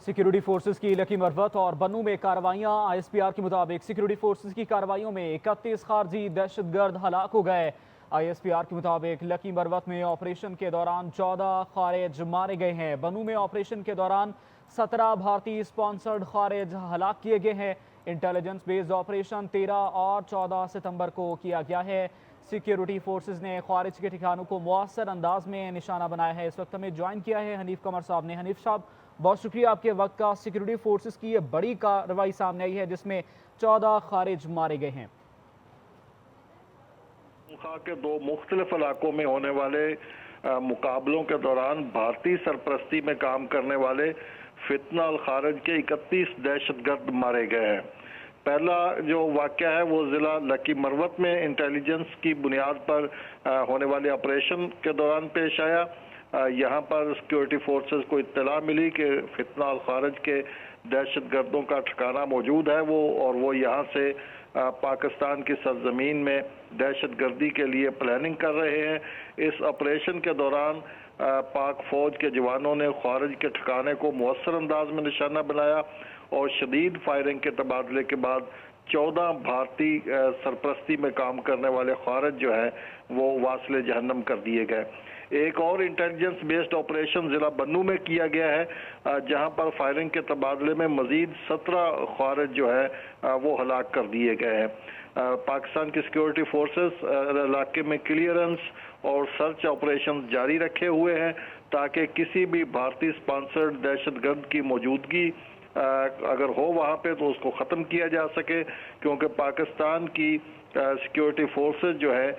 Security forces की lucky Marwat और बन्नू में कार्रवाइयां। आईएसपीआर के मुताबिक सिक्योरिटी फोर्सेस की कार्रवाइयों में 31 खारजी दहशतगर्द हलाक हो गए। आईएसपीआर के मुताबिक लकी मरवत में ऑपरेशन के दौरान 14 खारिज मारे गए हैं। बन्नू में ऑपरेशन के दौरान 17 भारतीय स्पॉन्सर्ड खारिज हलाक किए गए हैं। इंटेलिजेंस बेस्ड ऑपरेशन 13 और 14 सितंबर को किया गया है। सिक्योरिटी फोर्सेस ने खारिज के ठिकानों को मुअस्सर अंदाज में निशाना बनाया है। इस वक्त हमें ज्वाइन किया है हनीफ कमर साहब ने। हनीफ साहब, बहुत शुक्रिया आपके वक्त का। सिक्योरिटी फोर्सेस की ये बड़ी कार्रवाई सामने आई है जिसमें 14 खारिज मारे गए हैं। के दो मुख्तलिफ इलाकों में होने वाले मुकाबलों के दौरान भारतीय सरपरस्ती में काम करने वाले फितना अल खारिज के 31 दहशतगर्द मारे गए हैं। पहला जो वाक़या है वो ज़िला लकी मरवत में इंटेलिजेंस की बुनियाद पर होने वाले ऑपरेशन के दौरान पेश आया। यहाँ पर सिक्योरिटी फोर्सेस को इत्तला मिली कि फितना अल खारिज के दहशतगर्दों का ठिकाना मौजूद है वो यहाँ से पाकिस्तान की सरजमीन में दहशतगर्दी के लिए प्लानिंग कर रहे हैं। इस ऑपरेशन के दौरान पाक फौज के जवानों ने खारिज के ठिकाने को मुअस्सर अंदाज में निशाना बनाया और शदीद फायरिंग के तबादले के बाद 14 भारतीय सरपरस्ती में काम करने वाले खारिज जो है वो वासिले जहन्नम कर दिए गए। एक और इंटेलिजेंस बेस्ड ऑपरेशन जिला बन्नू में किया गया है जहां पर फायरिंग के तबादले में मजीद 17 खारिज जो है वो हलाक कर दिए गए हैं। पाकिस्तान की सिक्योरिटी फोर्सेस इलाके में क्लियरेंस और सर्च ऑपरेशन जारी रखे हुए हैं ताकि किसी भी भारतीय स्पॉन्सर्ड दहशतगर्द की मौजूदगी अगर हो वहाँ पे तो उसको ख़त्म किया जा सके, क्योंकि पाकिस्तान की सिक्योरिटी फोर्सेस जो है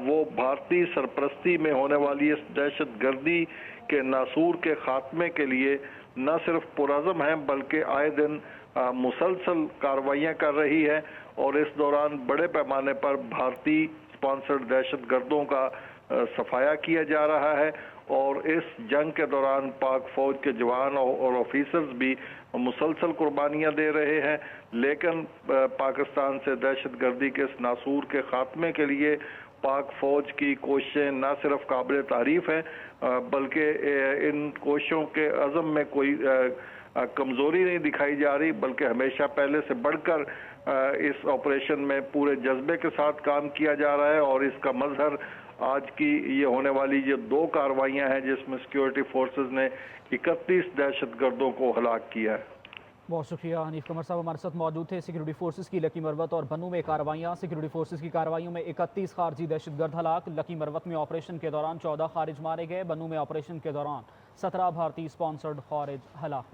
वो भारतीय सरपरस्ती में होने वाली इस दहशतगर्दी के नासूर के खात्मे के लिए न सिर्फ पुरज़म है बल्कि आए दिन मुसलसल कार्रवाइयाँ कर रही है और इस दौरान बड़े पैमाने पर भारतीय स्पॉन्सर्ड दहशतगर्दों का सफाया किया जा रहा है। और इस जंग के दौरान पाक फौज के जवान और ऑफिसर्स भी मुसलसल कुर्बानियां दे रहे हैं, लेकिन पाकिस्तान से दहशतगर्दी के इस नासूर के खात्मे के लिए पाक फौज की कोशिशें न सिर्फ काबिल तारीफ हैं बल्कि इन कोशिशों के अज़म में कोई कमज़ोरी नहीं दिखाई जा रही, बल्कि हमेशा पहले से बढ़कर इस ऑपरेशन में पूरे जज्बे के साथ काम किया जा रहा है। और इसका मज़हर आज की ये होने वाली ये दो कार्रवाइयां हैं जिसमें सिक्योरिटी फोर्सेस ने 31 दहशतगर्दों को हलाक किया है। बहुत शुक्रिया हनीफ कमर साहब हमारे साथ मौजूद थे। सिक्योरिटी फोर्सेस की लकी मरवत और बन्नू में कार्रवाइयां। सिक्योरिटी फोर्सेस की कार्रवाइयों में 31 खारजी दहशतगर्द हलाक। लकी मरवत में ऑपरेशन के दौरान 14 खारिज मारे गए। बन्नू में ऑपरेशन के दौरान 17 भारतीय स्पॉन्सर्ड खारिज हलाक हुए।